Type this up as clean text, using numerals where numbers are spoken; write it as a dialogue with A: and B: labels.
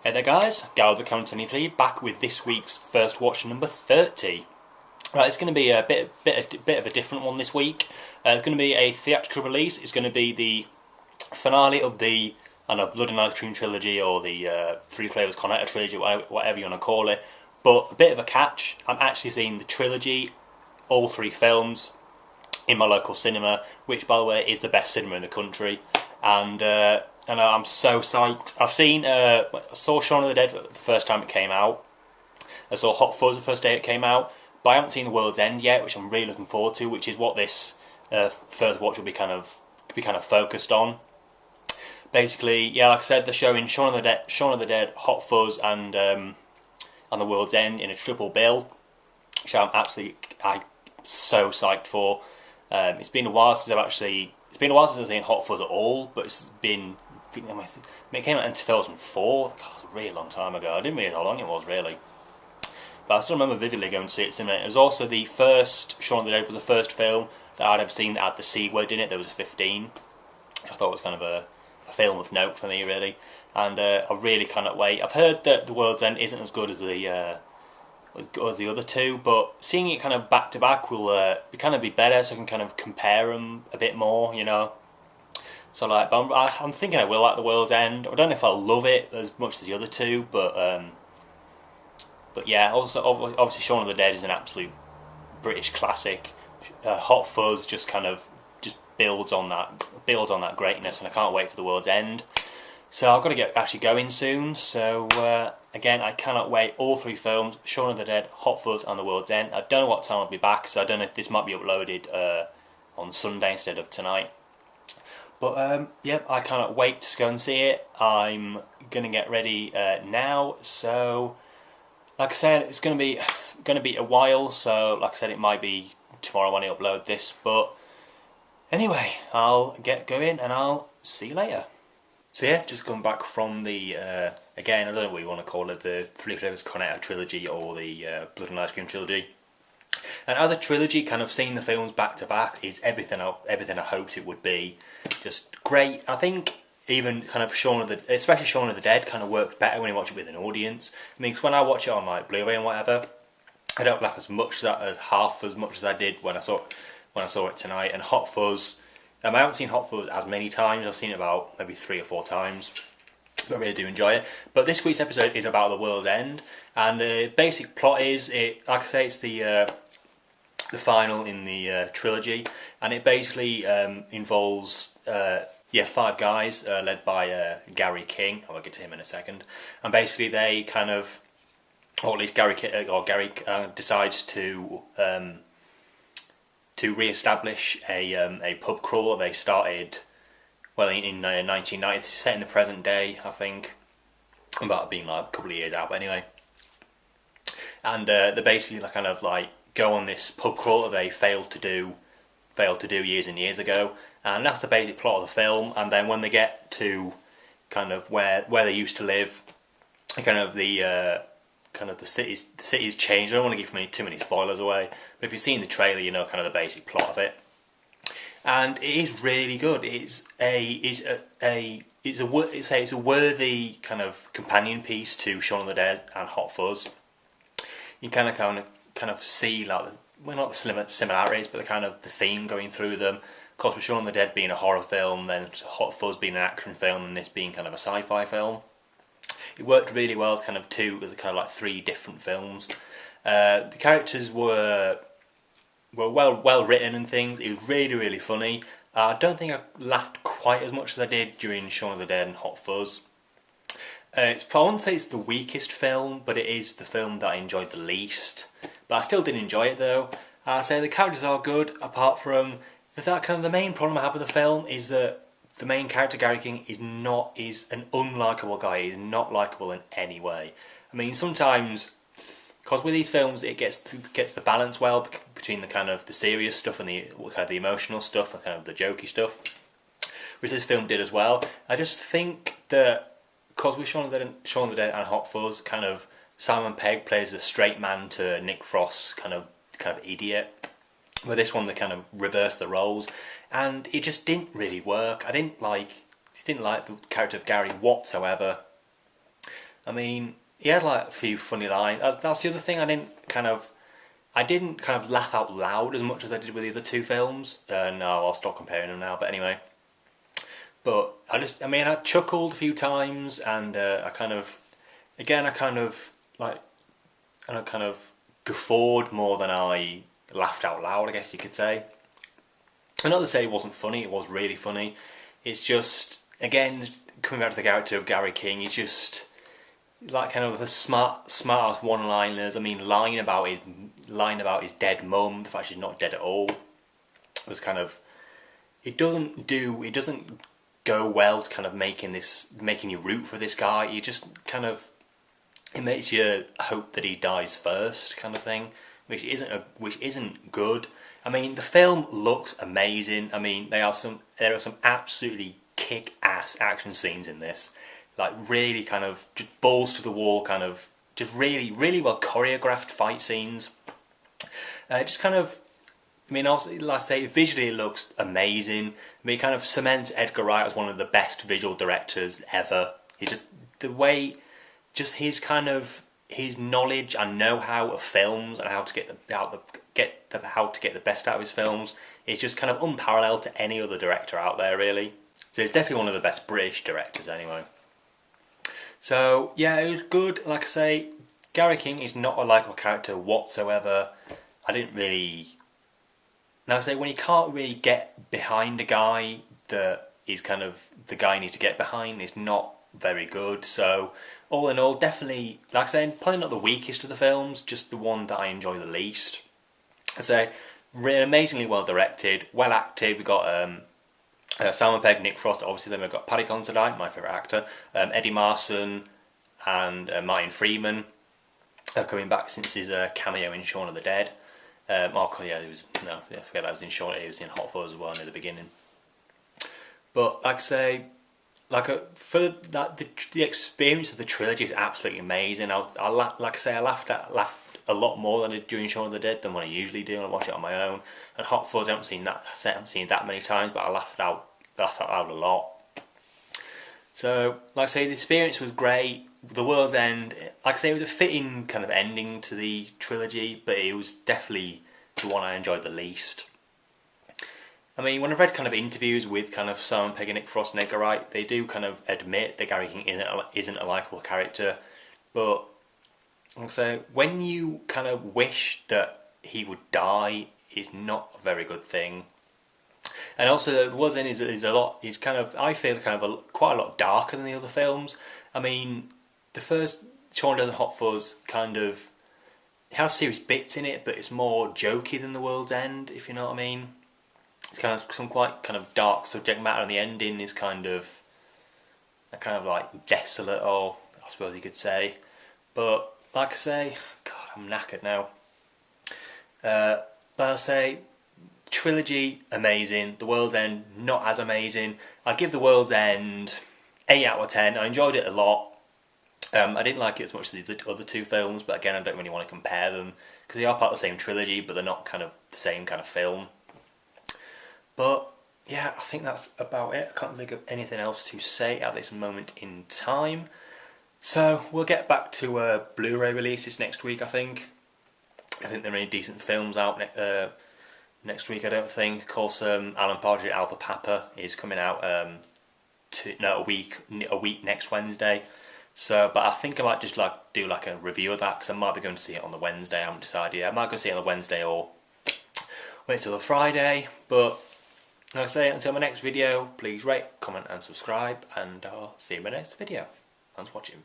A: Hey there guys, Gal the Count 23 back with this week's first watch number 30. Right, it's going to be a bit of a different one this week. It's going to be a theatrical release. It's going to be the finale of the Blood and Ice Cream trilogy, or the Three Flavours Cornetto trilogy, whatever you want to call it. But a bit of a catch, I'm actually seeing the trilogy, all three films, in my local cinema, which by the way is the best cinema in the country. And I'm so psyched. I saw Shaun of the Dead the first time it came out. I saw Hot Fuzz the first day it came out, but I haven't seen The World's End yet, which I'm really looking forward to. Which is what this first watch will be kind of focused on. Basically, yeah, like I said, they're showing Shaun of the Dead, Hot Fuzz, and The World's End in a triple bill, which I'm so psyched for. It's been a while since I've seen Hot Fuzz at all, but it's been. It came out in 2004. God, that's a really long time ago. I didn't realise how long it was, really. But I still remember vividly going to see it at cinema. It was also the first, Shaun of the Dead was the first film that I'd ever seen that had the C word in it. There was a 15, which I thought was kind of a film of note for me, really. And I really cannot wait. I've heard that The World's End isn't as good as the other two, but seeing it kind of back to back will be better, so I can kind of compare them a bit more, you know. So like, but I'm thinking I will like The World's End. I don't know if I'll love it as much as the other two, but yeah. Also, obviously, Shaun of the Dead is an absolute British classic. Hot Fuzz just builds on that greatness, and I can't wait for The World's End. So I've got to get actually going soon. So again, I cannot wait. All three films: Shaun of the Dead, Hot Fuzz, and The World's End. I don't know what time I'll be back, so I don't know if this might be uploaded on Sunday instead of tonight. But yeah, I cannot wait to go and see it. I'm gonna get ready now. So, like I said, it's gonna be a while. So, like I said, it might be tomorrow when I upload this. But anyway, I'll get going and I'll see you later. So yeah, just going back from the again, I don't know what you want to call it, the Three Flavours Cornetto trilogy or the Blood and Ice Cream trilogy. And as a trilogy, kind of seeing the films back to back is everything I hoped it would be. Just great. I think even kind of especially Shaun of the Dead, kind of worked better when you watch it with an audience. I mean, 'cause when I watch it on like Blu-ray and whatever, I don't laugh half as much as I did when I saw it tonight. And Hot Fuzz, I haven't seen Hot Fuzz as many times. I've seen it about maybe 3 or 4 times. But I really do enjoy it. But this week's episode is about The World's End, and the basic plot is like I say, it's the final in the trilogy, and it basically involves 5 guys led by Gary King. I'll get to him in a second. And basically they kind of, or at least Gary decides to re-establish a pub crawl that they started in 1990. This is set in the present day, I think, about being like a couple of years out, but anyway. And they basically go on this pub crawl that they failed to do years and years ago, and that's the basic plot of the film. And then when they get to kind of where they used to live, the city's changed. I don't want to give too many spoilers away, but if you've seen the trailer, you know kind of the basic plot of it. And it is really good. It's a worthy kind of companion piece to Shaun of the Dead and Hot Fuzz. You kind of see not the similarities, but the theme going through them. Of course, with Shaun of the Dead being a horror film, then Hot Fuzz being an action film, and this being kind of a sci-fi film, it worked really well as kind of 3 different films. The characters were well written and things. It was really, really funny. I don't think I laughed quite as much as I did during Shaun of the Dead and Hot Fuzz. I wouldn't say it's the weakest film, but it is the film that I enjoyed the least. But I still did enjoy it though. I'd say the characters are good, apart from the main problem I have with the film is that the main character, Gary King, is an unlikable guy. He's not likable in any way. I mean, sometimes, because with these films it gets the balance well between the kind of the serious stuff and the kind of the emotional stuff and kind of the jokey stuff, which this film did as well. I just think that because with Shaun of the Dead and Hot Fuzz, kind of Simon Pegg plays the straight man to Nick Frost's kind of idiot. With this one, they kind of reversed the roles, and it just didn't really work. I didn't like the character of Gary whatsoever. I mean, he had like a few funny lines. That's the other thing. I didn't kind of laugh out loud as much as I did with the other two films. No, I'll stop comparing them now. But anyway, I chuckled a few times, and I kind of guffawed more than I laughed out loud, I guess you could say. And not to say it wasn't funny, it was really funny. It's just, again, coming back to the character of Gary King, he's just like kind of the smart one-liners. I mean, lying about his dead mum, the fact she's not dead at all, was kind of, it doesn't go well to kind of making you root for this guy. You just kind of, it makes you hope that he dies first, kind of thing, which isn't good. I mean, the film looks amazing. I mean, there are some absolutely kick-ass action scenes in this, like really kind of just balls to the wall, kind of just really well choreographed fight scenes. Just kind of, I mean, also, like I say, visually it looks amazing. I mean, it kind of cements Edgar Wright as one of the best visual directors ever. His knowledge and know-how of films and how to get the best out of his films is just kind of unparalleled to any other director out there, really. So he's definitely one of the best British directors, anyway. So yeah, it was good. Like I say, Gary King is not a likeable character whatsoever. Now I say, when you can't really get behind a guy that is kind of the guy you need to get behind, is not very good. So all in all, definitely, like I say, probably not the weakest of the films, just the one that I enjoy the least. I say, really amazingly well directed, well acted. We got Simon Pegg, Nick Frost, obviously. Then we've got Paddy Considine, my favourite actor, Eddie Marsan, and Martin Freeman, coming back since his cameo in Shaun of the Dead. Forget that was in Shaun. He was in Hot Fuzz as well near the beginning. But like I say, for that, the experience of the trilogy is absolutely amazing. I laughed a lot more than I did during Shaun of the Dead than what I usually do, and I watch it on my own. And Hot Fuzz, I haven't seen that many times, but I laughed out loud a lot. So, like I say, the experience was great. The World's End, like I say, it was a fitting kind of ending to the trilogy, but it was definitely the one I enjoyed the least. I mean, when I've read kind of interviews with kind of Simon Pegg and Nick Frost and Edgar Wright, they do kind of admit that Gary King isn't a likeable character, but like I say, when you kind of wish that he would die, is not a very good thing. And also, The World's End is I feel quite a lot darker than the other films. I mean, the first Shaun of the Dead and Hot Fuzz it has serious bits in it, but it's more jokey than The World's End, if you know what I mean. It's kind of some quite kind of dark subject matter, and the ending is kind of like desolate, or I suppose you could say. But like I say, God, I'm knackered now. But I'll say, trilogy amazing. The World's End not as amazing. I'd give The World's End 8 out of 10. I enjoyed it a lot. I didn't like it as much as the other two films, but again, I don't really want to compare them because they are part of the same trilogy, but they're not kind of the same kind of film. But yeah, I think that's about it. I can't think of anything else to say at this moment in time. So we'll get back to Blu-ray releases next week, I think. I think there are any decent films out next week, I don't think. Of course, Alan Partridge Alpha Papa is coming out a week next Wednesday. So, but I think I might just do a review of that, because I might be going to see it on the Wednesday. I haven't decided yet. I might go see it on the Wednesday or wait till the Friday. But like I say, until my next video, please rate, comment and subscribe, and I'll see you in my next video. Thanks for watching.